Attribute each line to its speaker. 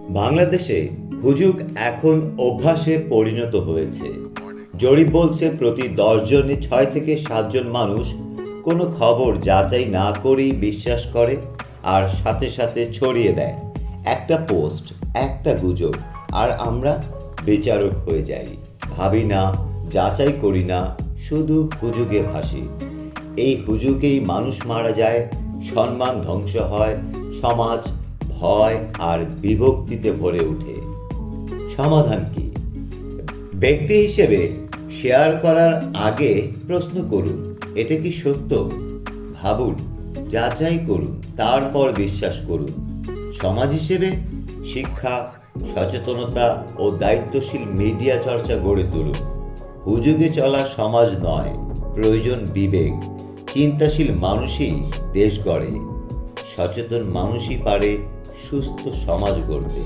Speaker 1: বাংলাদেশে হুজুগ এখন অভ্যাসে পরিণত হয়েছে। জরিপ বলছে প্রতি 10 জনে 6 থেকে 7 জন মানুষ কোনো খবর যাচাই না করেই বিশ্বাস করে আর সাথে সাথে ছড়িয়ে দেয়। একটা পোস্ট, একটা গুজব, আর আমরা বিচারক হয়ে যাই। ভাবি না, যাচাই করি না, শুধু হুজুগে ভাসি। এই হুজুগেই মানুষ মারা যায়, সম্মান ধ্বংস হয়, সমাজ ভয় আর বিভক্তিতে ভরে ওঠে। সমাধান কি? ব্যক্তি হিসেবে শেয়ার করার আগে প্রশ্ন করুন, এটা কি সত্য? ভাবুন, যাচাই করুন, তারপর বিশ্বাস করুন। সমাজ হিসেবে শিক্ষা, সচেতনতা ও দায়িত্বশীল মিডিয়া চর্চা গড়ে তুলুন। হুজুগে চলা সমাজ নয়, প্রয়োজন বিবেক। চিন্তাশীল মানুষই দেশ গড়ে, সচেতন মানুষই পারে সুস্থ সমাজ গড়তে।